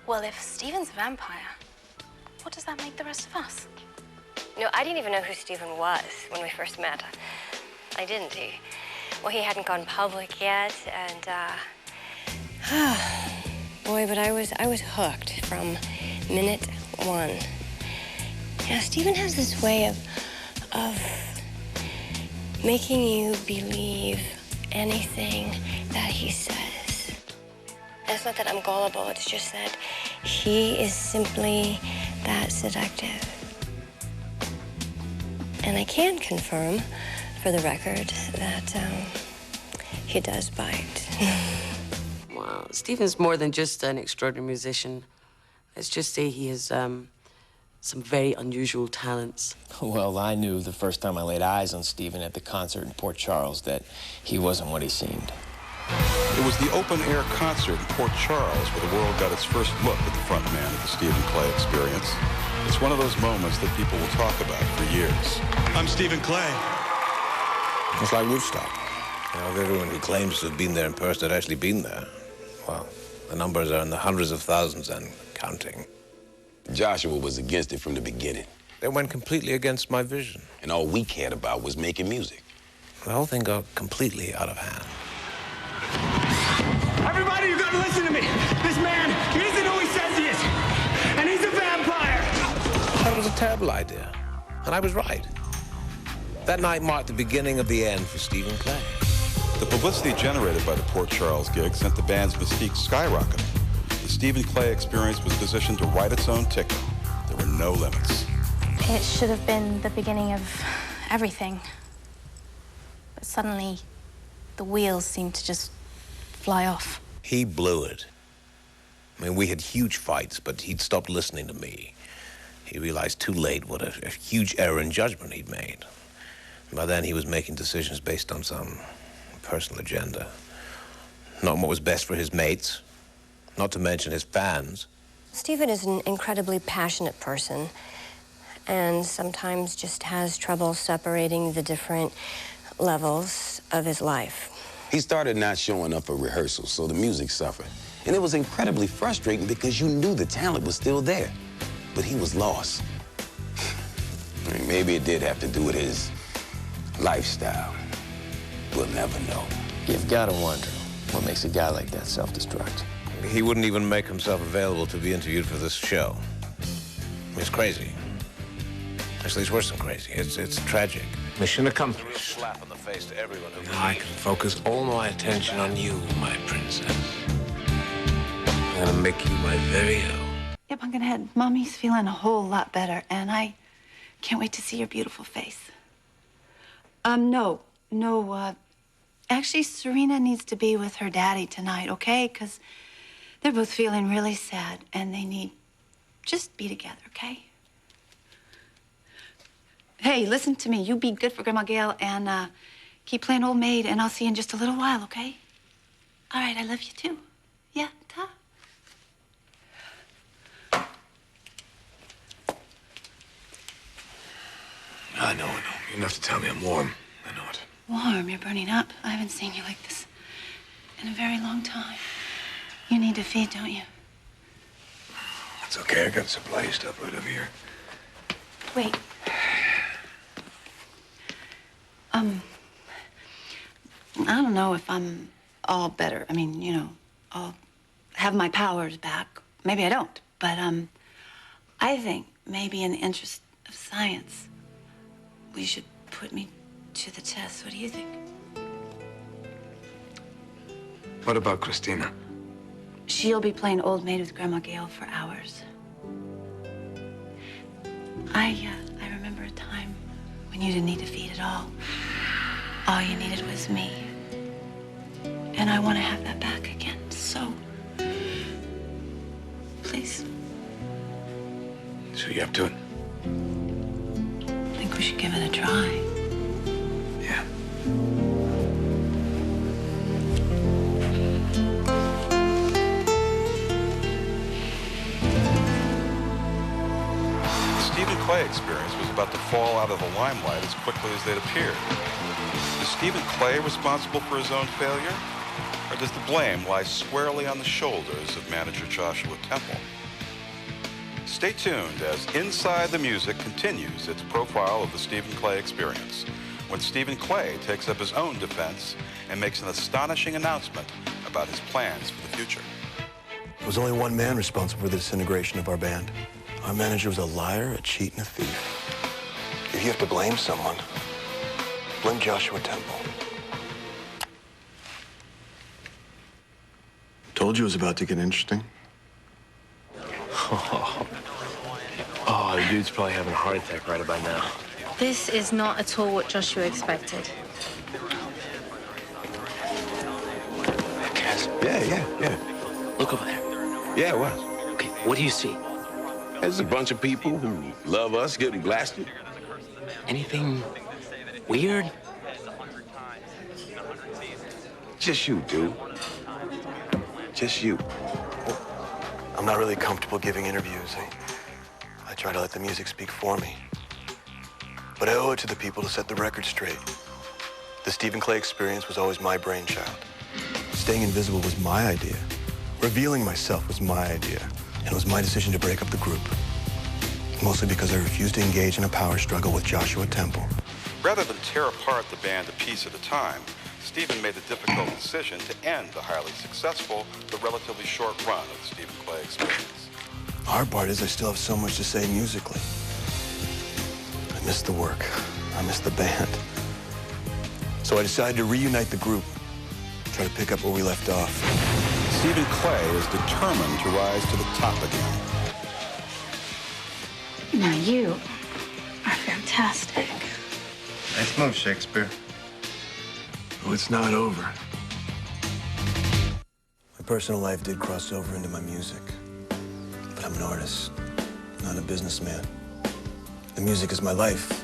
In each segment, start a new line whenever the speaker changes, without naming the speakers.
Well, if Stephen's a vampire, what does that make the rest of us?
No, I didn't even know who Stephen was when we first met. I didn't. He hadn't gone public yet, and boy, but I was hooked from minute one. Yeah, Stephen has this way of making you believe anything that he says. And it's not that I'm gullible, it's just that he is simply that seductive. And I can confirm, for the record, that he does bite.
Well, Stephen's more than just an extraordinary musician. Let's just say he has some very unusual talents.
Well, I knew the first time I laid eyes on Stephen at the concert in Port Charles that he wasn't what he seemed.
It was the open-air concert in Port Charles where the world got its first look at the front man of the Stephen Clay Experience. It's one of those moments that people will talk about for years.
I'm Stephen Clay.
It's like Woodstock. You know, everyone who claims to have been there in person had actually been there. Well, the numbers are in the hundreds of thousands and counting.
Joshua was against it from the beginning.
They went completely against my vision.
And all we cared about was making music.
The whole thing got completely out of hand.
Everybody, you gotta listen to me. This man, he isn't who he says he is. And he's a vampire.
That was a terrible idea. And I was right. That night marked the beginning of the end for Stephen Clay.
The publicity generated by the Port Charles gig sent the band's mystique skyrocketing. The Stephen Clay Experience was positioned to write its own ticket. There were no limits.
It should have been the beginning of everything. But suddenly, the wheels seemed to just fly off.
He blew it. I mean, we had huge fights, but he'd stopped listening to me. He realized too late what a huge error in judgment he'd made. By then, he was making decisions based on some personal agenda. Not on what was best for his mates, not to mention his fans.
Stephen is an incredibly passionate person and sometimes just has trouble separating the different levels of his life.
He started not showing up for rehearsals, so the music suffered. And it was incredibly frustrating because you knew the talent was still there, but he was lost. I mean, maybe it did have to do with his lifestyle. We'll never know.
You've got to wonder what makes a guy like that self-destruct.
He wouldn't even make himself available to be interviewed for this show. He's crazy. Actually, it's worse than crazy. It's tragic.
Mission accomplished.
A real slap in the face to everyone who...
Now I can focus all my attention on you, my princess. I'm gonna make you my very own.
Yeah, Pumpkinhead, Mommy's feeling a whole lot better, and I can't wait to see your beautiful face. Actually, Serena needs to be with her daddy tonight, okay? Because they're both feeling really sad, and they need just be together, okay? Hey, listen to me. You be good for Grandma Gail, and keep playing old maid, and I'll see you in just a little while, okay? All right, I love you, too. Yeah, ta.
I know. You don't have to tell me I'm warm. I know it.
Warm, you're burning up. I haven't seen you like this in a very long time. You need to feed, don't you?
It's okay. I got supply stuff right over here.
Wait. I don't know if I'm all better. I mean, you know, I'll have my powers back. Maybe I don't. But, I think maybe in the interest of science, we should put me to the test. What do you think?
What about Christina?
She'll be playing old maid with Grandma Gail for hours. I remember a time when you didn't need to feed at all. All you needed was me. And I want to have that back again. So, please.
So you up to it?
I think we should give it a try.
Yeah.
The Stephen Clay Experience was about to fall out of the limelight as quickly as they'd appeared. Is Stephen Clay responsible for his own failure? Or or does the blame lie squarely on the shoulders of manager Joshua Temple? Stay tuned as Inside the Music continues its profile of the Stephen Clay experience, when Stephen Clay takes up his own defense and makes an astonishing announcement about his plans for the future.
There was only one man responsible for the disintegration of our band. Our manager was a liar, a cheat, and a thief. If you have to blame someone, blame Joshua Temple. Told you it was about to get interesting.
Oh, the dude's probably having a heart attack right about now.
This is not at all what Joshua expected.
Cass,
Yeah.
look over there.
Yeah, what?
Okay, what do you see?
There's a bunch of people who love us getting blasted.
Anything weird?
Just you, dude. Just you.
I'm not really comfortable giving interviews. I try to let the music speak for me. But I owe it to the people to set the record straight. The Stephen Clay experience was always my brainchild. Staying invisible was my idea. Revealing myself was my idea. And it was my decision to break up the group. Mostly because I refused to engage in a power struggle with Joshua Temple.
Rather than tear apart the band a piece at a time, Stephen made the difficult decision to end the highly successful but relatively short run of the Stephen Clay experience.
The hard part is I still have so much to say musically. I miss the work. I miss the band. So I decided to reunite the group, try to pick up where we left off.
Stephen Clay is determined to rise to the top again.
Now you are fantastic.
Nice move, Shakespeare.
Oh, it's not over. My personal life did cross over into my music. But I'm an artist, not a businessman. The music is my life.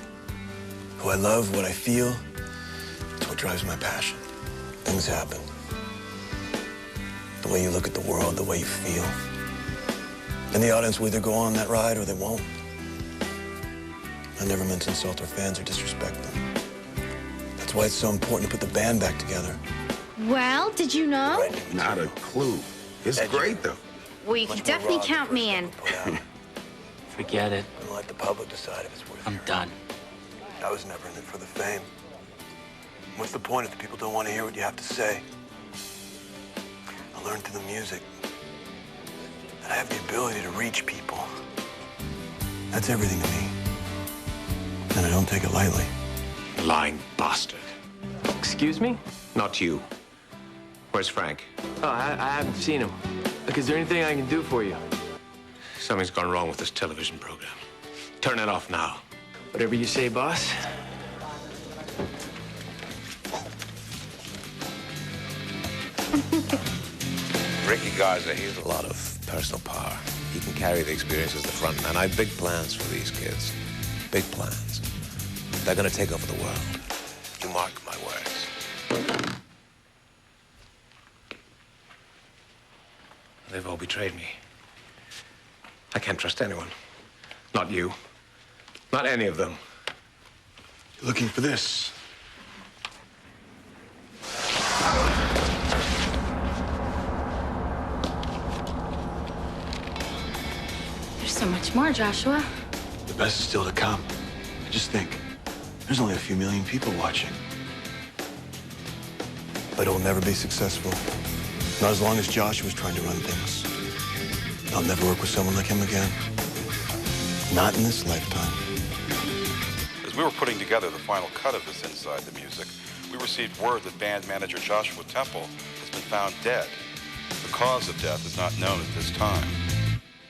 Who I love, what I feel, it's what drives my passion. Things happen. The way you look at the world, the way you feel. And the audience will either go on that ride or they won't. I never meant to insult our fans or disrespect them. That's why it's so important to put the band back together.
Well, did you know?
Not a clue. It's great, though.
Well, you can definitely count me in.
Forget it.
I'm gonna let the public decide if it's worth it.
I'm done.
I was never in it for the fame. What's the point if the people don't want to hear what you have to say? I learned through the music that I have the ability to reach people. That's everything to me. And I don't take it lightly.
Lying bastard.
Excuse me?
Not you. Where's Frank?
Oh, I haven't seen him. Look, is there anything I can do for you?
Something's gone wrong with this television program. Turn it off now.
Whatever you say, boss.
Ricky Garza, he's a lot of personal power. He can carry the experience as the front man. I have big plans for these kids. Big plans. They're gonna take over the world. You mark my words. They've all betrayed me. I can't trust anyone. Not you. Not any of them.
You're looking for this.
There's so much more, Joshua.
The best is still to come. Just think, there's only a few million people watching. But it'll never be successful. Not as long as Joshua's trying to run things. I'll never work with someone like him again. Not in this lifetime.
As we were putting together the final cut of this Inside the Music, we received word that band manager Joshua Temple has been found dead. The cause of death is not known at this time.